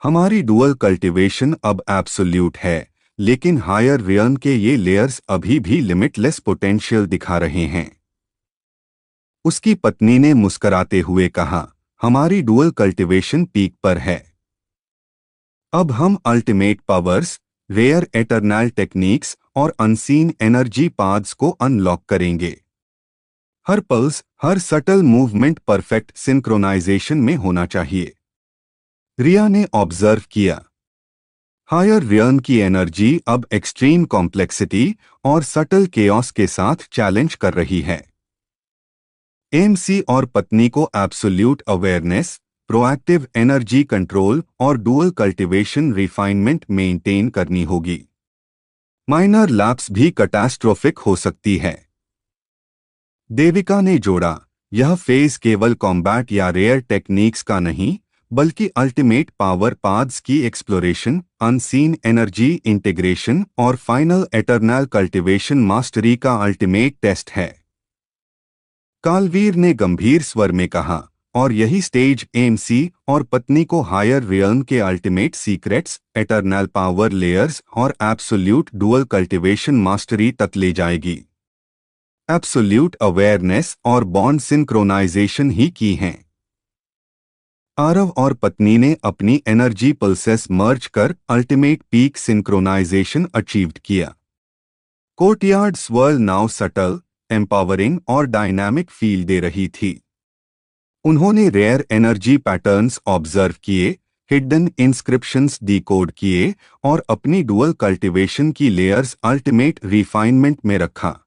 हमारी डुअल कल्टीवेशन अब एब्सोल्यूट है, लेकिन हायर रियल्म के ये लेयर्स अभी भी लिमिटलेस पोटेंशियल दिखा रहे हैं। उसकी पत्नी ने मुस्कराते हुए कहा, हमारी डुअल कल्टीवेशन पीक पर है। अब हम ultimate powers, rare eternal techniques और अनसीन एनर्जी पाथ्स को अनलॉक करेंगे। हर पल्स, हर सटल मूवमेंट परफेक्ट सिंक्रोनाइजेशन में होना चाहिए। रिया ने ऑब्जर्व किया। हायर रियल्म की एनर्जी अब एक्सट्रीम कॉम्प्लेक्सिटी और सटल केओस के साथ चैलेंज कर रही है। एमसी और पत्नी को absolute awareness, proactive energy control और डुअल कल्टीवेशन रिफाइनमेंट मेंटेन करनी होगी। माइनर लैप्स भी कैटास्ट्रोफिक हो सकती है। देविका ने जोड़ा, यह फेज केवल कॉम्बैट या रेयर टेक्निक्स का नहीं, बल्कि अल्टीमेट पावर पाथ्स की एक्सप्लोरेशन, अनसीन एनर्जी इंटीग्रेशन और फाइनल एटर्नल कल्टीवेशन मास्टरी का अल्टीमेट टेस्ट है। कालवीर ने गंभीर स्वर में कहा, और यही स्टेज एमसी और पत्नी को हायर रियल्म के ultimate secrets, eternal power layers और एब्सोल्यूट डुअल कल्टीवेशन मास्टरी तक ले जाएगी। एब्सोल्यूट अवेयरनेस और बॉन्ड सिंक्रोनाइजेशन ही की हैं। आरव और पत्नी ने अपनी एनर्जी पल्सेस मर्ज कर अल्टीमेट पीक सिंक्रोनाइजेशन अचीव्ड किया। Courtyard swirl now subtle, empowering और डायनामिक फील दे रही थी। उन्होंने रेयर एनर्जी पैटर्न्स ऑब्जर्व किए, हिडन इंस्क्रिप्शंस डिकोड किए और अपनी डुअल कल्टीवेशन की लेयर्स अल्टीमेट रिफाइनमेंट में रखा।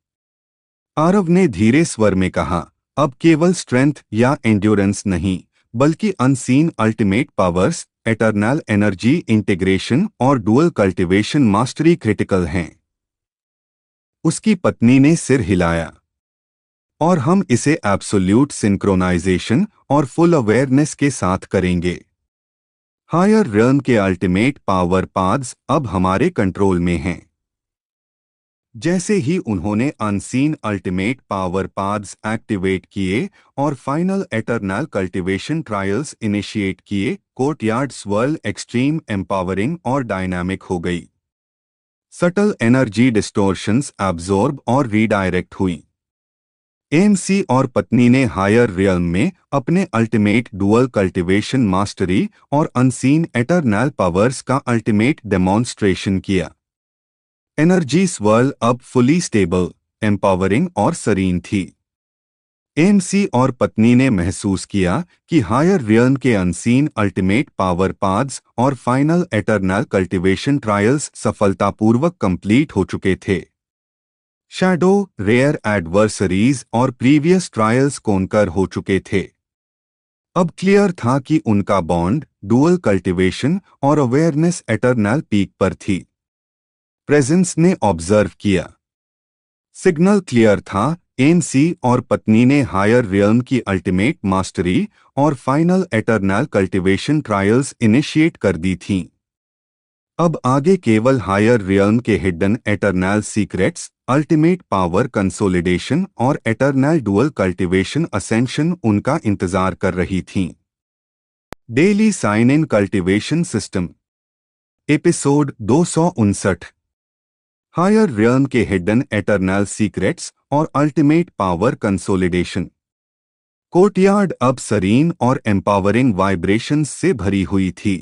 आरव ने धीरे स्वर में कहा, अब केवल स्ट्रेंथ या एंड्योरेंस नहीं, बल्कि unseen ultimate powers, eternal energy integration और डुअल कल्टीवेशन मास्टरी क्रिटिकल हैं। उसकी पत्नी ने सिर हिलाया। और हम इसे एब्सोल्यूट सिंक्रोनाइजेशन और फुल अवेयरनेस के साथ करेंगे। हायर रियल्म के अल्टीमेट पावर पाथ्स अब हमारे कंट्रोल में हैं। जैसे ही उन्होंने unseen ultimate power paths activate किए और final eternal cultivation trials initiate किए, कोर्टयार्ड स्वर्ल एक्सट्रीम एम्पावरिंग और डायनामिक हो गई। सटल एनर्जी डिस्टोर्शंस एब्जॉर्ब और रीडायरेक्ट हुई। एएमसी और पत्नी ने हायर रियल्म में अपने अल्टीमेट डुअल कल्टीवेशन मास्टरी और अनसीन एटर्नल पावर्स का अल्टीमेट डेमोन्स्ट्रेशन किया। एनर्जी स्वर्ल अब फुली स्टेबल, एम्पावरिंग और सरीन थी। एएमसी और पत्नी ने महसूस किया कि हायर रियल्म के अनसीन अल्टीमेट पावर पाथ्स और फाइनल एटर्नल कल्टीवेशन ट्रायल्स सफलतापूर्वक कंप्लीट हो चुके थे। शैडो, रेयर एडवर्सरीज और प्रीवियस ट्रायल्स कोनकर हो चुके थे। अब क्लियर था कि उनका बॉन्ड, डुअल कल्टीवेशन और अवेयरनेस एटर्नल पीक पर थी। प्रेजेंस ने ऑब्जर्व किया। सिग्नल क्लियर था। एएमसी और पत्नी ने हायर रियल्म की अल्टीमेट मास्टरी और final eternal cultivation trials initiate कर दी थीं। अब आगे केवल हायर रियल्म के hidden eternal secrets, ultimate power consolidation और एटर्नल डुअल कल्टीवेशन असेंशन उनका इंतजार कर रही थीं। Daily sign in cultivation system episode 259। Higher realm के हिडन एटर्नल सीक्रेट्स और अल्टीमेट पावर कंसोलिडेशन। कोर्टयार्ड अब सरीन और एम्पावरिंग वाइब्रेशंस से भरी हुई थी।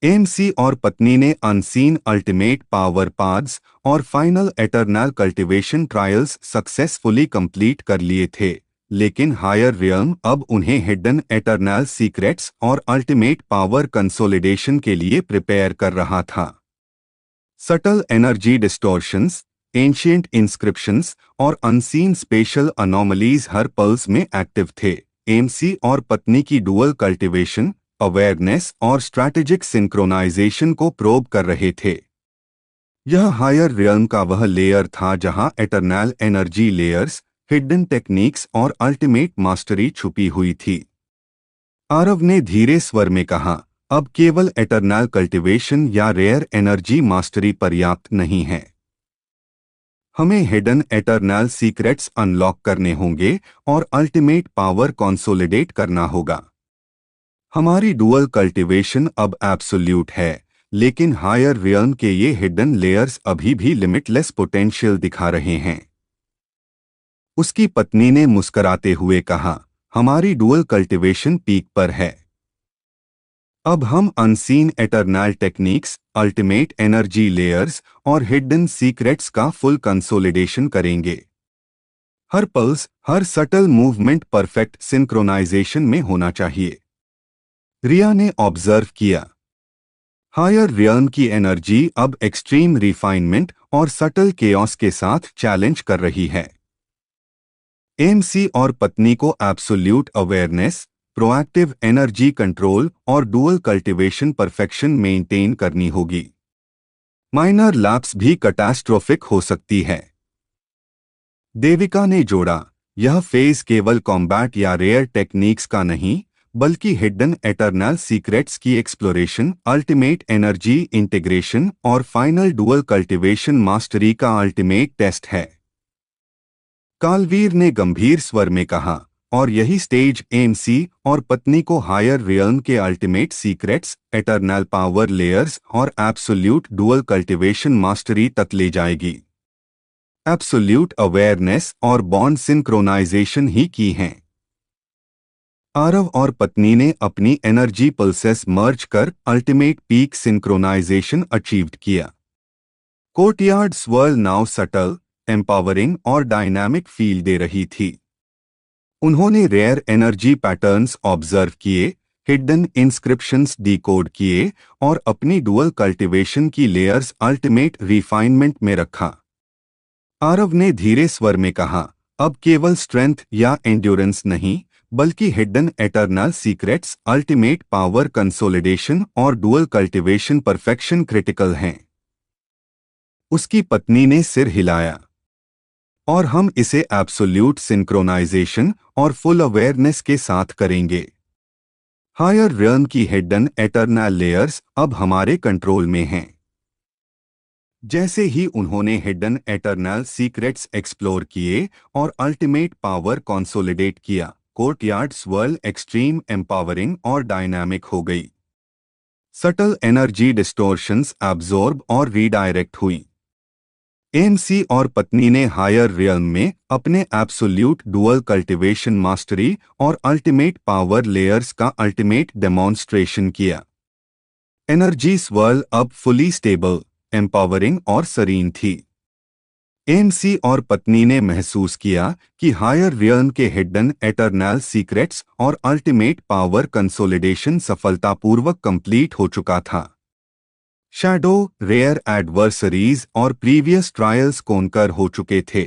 एएमसी और पत्नी ने अनसीन अल्टीमेट पावर पाथ्स और final eternal cultivation trials successfully complete कर लिए थे, लेकिन हायर रियल्म अब उन्हें हिडन एटर्नल सीक्रेट्स और अल्टीमेट पावर कंसोलिडेशन के लिए प्रिपेयर कर रहा था। Subtle energy distortions, ancient inscriptions और अनसीन स्पेशल अनोमलीज हर पल्स में एक्टिव थे। एएमसी और पत्नी की डुअल कल्टीवेशन, अवेयरनेस और स्ट्रैटेजिक सिंक्रोनाइजेशन को प्रोब कर रहे थे। यह हायर रियल्म का वह लेयर था जहां eternal energy layers, hidden techniques और अल्टीमेट मास्टरी छुपी हुई थी। आरव ने धीरे स्वर में कहा, अब केवल एटर्नल कल्टीवेशन या रेयर एनर्जी मास्टरी पर्याप्त नहीं है। हमें हिडन एटर्नल सीक्रेट्स अनलॉक करने होंगे और अल्टीमेट पावर कंसोलिडेट करना होगा। हमारी डुअल कल्टीवेशन अब एब्सोल्यूट है, लेकिन हायर रियल्म के ये हिडन लेयर्स अभी भी लिमिटलेस पोटेंशियल दिखा रहे हैं। उसकी पत्नी ने मुस्कुराते हुए कहा, हमारी डुअल कल्टीवेशन पीक पर है। अब हम unseen eternal techniques, ultimate energy layers और हिडन सीक्रेट्स का फुल कंसोलिडेशन करेंगे। हर पल्स, हर सटल मूवमेंट परफेक्ट सिंक्रोनाइजेशन में होना चाहिए। रिया ने ऑब्जर्व किया। हायर रियल्म की एनर्जी अब एक्सट्रीम रिफाइनमेंट और सटल केओस के साथ चैलेंज कर रही है। एएमसी और पत्नी को absolute awareness, proactive energy control और डुअल कल्टीवेशन परफेक्शन मेंटेन करनी होगी। माइनर लैप्स भी कैटास्ट्रोफिक हो सकती है। देविका ने जोड़ा, यह फेज केवल कॉम्बैट या रेयर टेक्निक्स का नहीं, बल्कि हिडन एटर्नल सीक्रेट्स की एक्सप्लोरेशन, अल्टीमेट एनर्जी इंटीग्रेशन और फाइनल डुअल कल्टीवेशन मास्टरी का अल्टीमेट टेस्ट है। कालवीर ने गंभीर स्वर में कहा, और यही स्टेज एएमसी और पत्नी को हायर रियल्म के ultimate secrets, eternal power layers और एब्सोल्यूट डुअल कल्टीवेशन मास्टरी तक ले जाएगी। एब्सोल्यूट अवेयरनेस और बॉन्ड सिंक्रोनाइजेशन ही की हैं। आरव और पत्नी ने अपनी एनर्जी पल्सेस मर्ज कर अल्टीमेट पीक सिंक्रोनाइजेशन अचीव्ड किया। Courtyard swirl now subtle, empowering और डायनामिक फील दे रही थी। उन्होंने रेयर एनर्जी पैटर्न्स ऑब्जर्व किए, हिडन इंस्क्रिप्शंस डिकोड किए और अपनी डुअल कल्टीवेशन की लेयर्स अल्टीमेट रिफाइनमेंट में रखा। आरव ने धीरे स्वर में कहा, अब केवल स्ट्रेंथ या एंड्योरेंस नहीं, बल्कि hidden eternal secrets, ultimate power consolidation और डुअल कल्टीवेशन परफेक्शन क्रिटिकल हैं। उसकी पत्नी ने सिर हिलाया। और हम इसे एब्सोल्यूट सिंक्रोनाइजेशन और फुल अवेयरनेस के साथ करेंगे। हायर रियल्म की हिडन एटर्नल लेयर्स अब हमारे कंट्रोल में हैं। जैसे ही उन्होंने हिडन एटर्नल सीक्रेट्स एक्सप्लोर किए और अल्टीमेट पावर कंसोलिडेट किया, कोर्टयार्ड स्वर्ल एक्सट्रीम एम्पावरिंग और डायनामिक हो गई। सटल एनर्जी डिस्टोर्शंस एब्जॉर्ब और रीडायरेक्ट हुई। एमसी और पत्नी ने हायर रियल्म में अपने एब्सोल्यूट डुअल कल्टीवेशन मास्टरी और अल्टीमेट पावर लेयर्स का अल्टीमेट डेमोन्स्ट्रेशन किया। एनर्जी स्वर्ल अब फुली स्टेबल, एम्पावरिंग और सरीन थी। एमसी और पत्नी ने महसूस किया कि हायर रियल्म के हिडन एटर्नल सीक्रेट्स और अल्टीमेट पावर कंसोलिडेशन सफलतापूर्वक कंप्लीट हो चुका था। शैडो, रेयर एडवर्सरीज और प्रीवियस ट्रायल्स कोनकर हो चुके थे।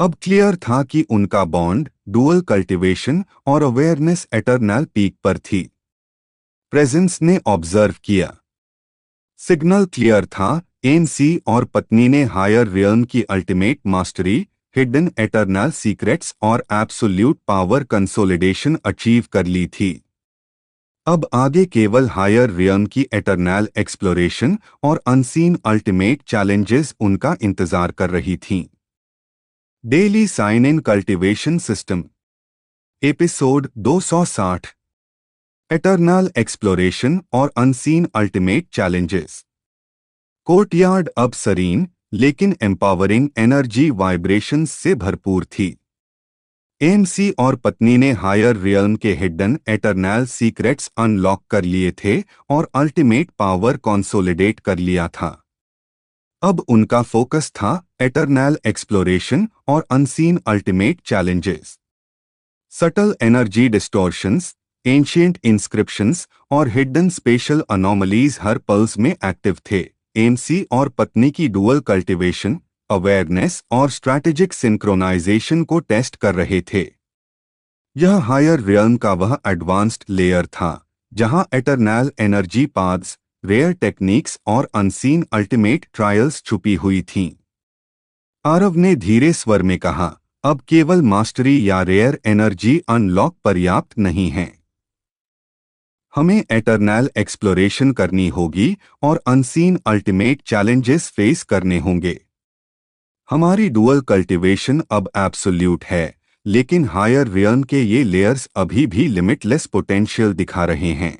अब क्लियर था कि उनका बॉन्ड, डुअल कल्टीवेशन और अवेयरनेस एटर्नल पीक पर थी। प्रेजेंस ने ऑब्जर्व किया। सिग्नल क्लियर था। एमसी और पत्नी ने हायर रियल्म की ultimate mastery, hidden eternal secrets और एब्सोल्यूट पावर कंसोलिडेशन अचीव कर ली थी। अब आगे केवल हायर रियल्म की एटर्नल एक्सप्लोरेशन और अनसीन अल्टीमेट चैलेंजेस उनका इंतजार कर रही थीं। Daily sign in cultivation system episode 260 eternal exploration और अनसीन अल्टीमेट चैलेंजेस। कोर्टयार्ड अब सरीन लेकिन एम्पावरिंग एनर्जी वाइब्रेशंस से भरपूर थी। एमसी और पत्नी ने हायर रियल्म के हिडन एटर्नल सीक्रेट्स अनलॉक कर लिए थे और अल्टीमेट पावर कंसोलिडेट कर लिया था। अब उनका फोकस था एटर्नल एक्सप्लोरेशन और unseen ultimate challenges. Subtle energy distortions, ancient inscriptions और हिडन स्पेशल अनोमलीज हर पल्स में एक्टिव थे। एमसी और पत्नी की डुअल कल्टीवेशन, अवेयरनेस और स्ट्रैटेजिक सिंक्रोनाइजेशन को टेस्ट कर रहे थे। यह हायर रियल्म का वह एडवांस्ड लेयर था जहां eternal energy paths, rare techniques और अनसीन अल्टीमेट ट्रायल्स छुपी हुई थीं। आरव ने धीरे स्वर में कहा, अब केवल मास्टरी या रेयर एनर्जी अनलॉक पर्याप्त नहीं है। हमें एटर्नल एक्सप्लोरेशन करनी होगी और अनसीन अल्टीमेट चैलेंजेस फेस करने होंगे। हमारी डुअल कल्टीवेशन अब एब्सोल्यूट है, लेकिन हायर रियल्म के ये लेयर्स अभी भी लिमिटलेस पोटेंशियल दिखा रहे हैं।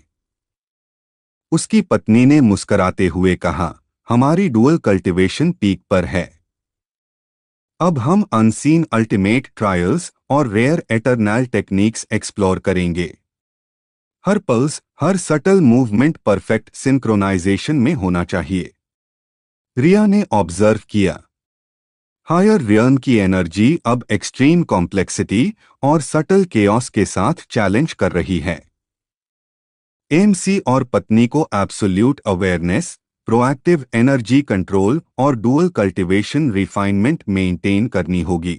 उसकी पत्नी ने मुस्कराते हुए कहा, हमारी डुअल कल्टीवेशन पीक पर है। अब हम अनसीन अल्टीमेट ट्रायल्स और रेयर एटर्नल टेक्निक्स एक्सप्लोर करेंगे। हर पल्स, हर सटल मूवमेंट परफेक्ट सिंक्रोनाइजेशन में होना चाहिए। रिया ने ऑब्जर्व किया। हायर रियल्म की एनर्जी अब एक्सट्रीम कॉम्प्लेक्सिटी और सटल केओस के साथ चैलेंज कर रही है। एमसी और पत्नी को absolute awareness, proactive energy control और डुअल कल्टीवेशन रिफाइनमेंट मेंटेन करनी होगी।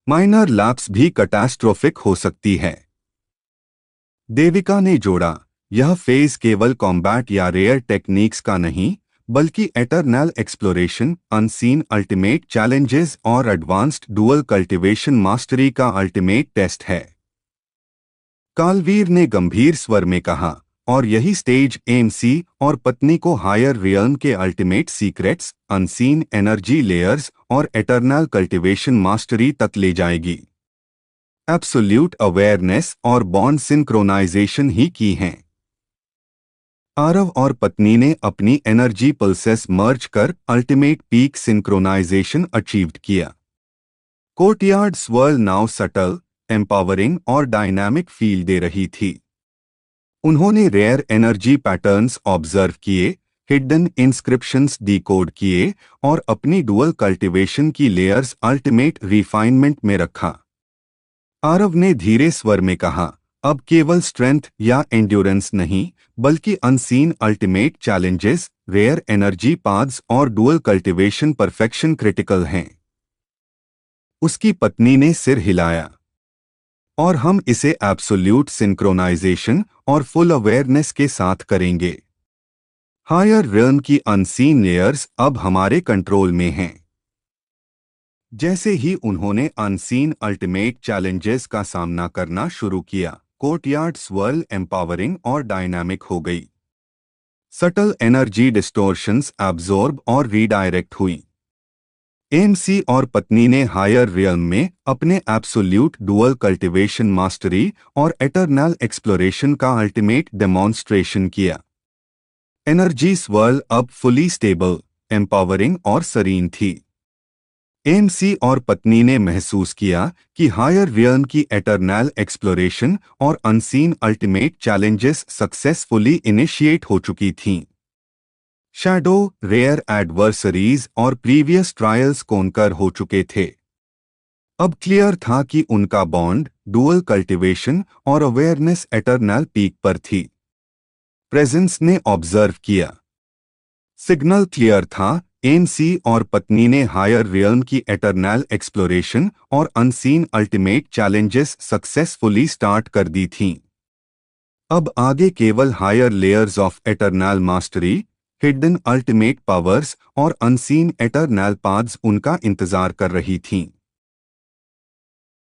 माइनर लैप्स भी कैटास्ट्रोफिक हो सकती है। देविका ने जोड़ा, यह फेज केवल कॉम्बैट या रेयर टेक्निक्स का नहीं, बल्कि eternal exploration, unseen ultimate challenges और एडवांस्ड डुअल कल्टीवेशन मास्टरी का अल्टीमेट टेस्ट है। कालवीर ने गंभीर स्वर में कहा, और यही स्टेज एमसी और पत्नी को हायर रियल्म के ultimate secrets, unseen energy layers और एटर्नल कल्टीवेशन मास्टरी तक ले जाएगी। एब्सोल्यूट अवेयरनेस और बॉन्ड सिंक्रोनाइजेशन ही की हैं। आरव और पत्नी ने अपनी एनर्जी पल्सेस मर्ज कर अल्टीमेट पीक सिंक्रोनाइजेशन अचीव्ड किया। Courtyard swirl now subtle, empowering और डायनामिक फील दे रही थी। उन्होंने रेयर एनर्जी पैटर्न्स ऑब्जर्व किए, हिडन इंस्क्रिप्शंस डिकोड किए और अपनी डुअल कल्टीवेशन की लेयर्स अल्टीमेट रिफाइनमेंट में रखा। आरव ने धीरे स्वर में कहा, अब केवल स्ट्रेंथ या एंड्योरेंस नहीं, बल्कि unseen ultimate challenges, rare energy paths और डुअल कल्टीवेशन परफेक्शन क्रिटिकल हैं। उसकी पत्नी ने सिर हिलाया। और हम इसे एब्सोल्यूट सिंक्रोनाइजेशन और फुल अवेयरनेस के साथ करेंगे। हायर रियल्म की अनसीन लेयर्स अब हमारे कंट्रोल में हैं। जैसे ही उन्होंने अनसीन अल्टीमेट चैलेंजेस का सामना करना शुरू किया, कोर्टयार्ड स्वर्ल एम्पावरिंग और डायनामिक हो गई। सटल एनर्जी डिस्टॉर्शंस एब्जॉर्ब और रीडायरेक्ट हुई। एमसी और पत्नी ने हायर रियल्म में अपने एब्सोल्यूट डुअल कल्टीवेशन मास्टरी और एटर्नल एक्सप्लोरेशन का अल्टीमेट डेमोन्स्ट्रेशन किया। एनर्जी स्वर्ल अब फुली स्टेबल, एम्पावरिंग और सरीन थी। एमसी और पत्नी ने महसूस किया कि हायर रियल्म की एटर्नल एक्सप्लोरेशन और unseen ultimate challenges successfully initiate हो चुकी थीं। शैडो, रेयर एडवर्सरीज और प्रीवियस ट्रायल्स कोनकर हो चुके थे। अब क्लियर था कि उनका बॉन्ड, डुअल कल्टीवेशन और अवेयरनेस एटर्नल पीक पर थी। प्रेजेंस ने ऑब्जर्व किया। सिग्नल क्लियर था, एमसी और पत्नी ने हायर रियल्म की एटर्नल एक्सप्लोरेशन और unseen ultimate challenges successfully start कर दी थीं। अब आगे केवल higher layers of eternal mastery, hidden ultimate powers और अनसीन एटर्नल पाथ्स उनका इंतजार कर रही थीं।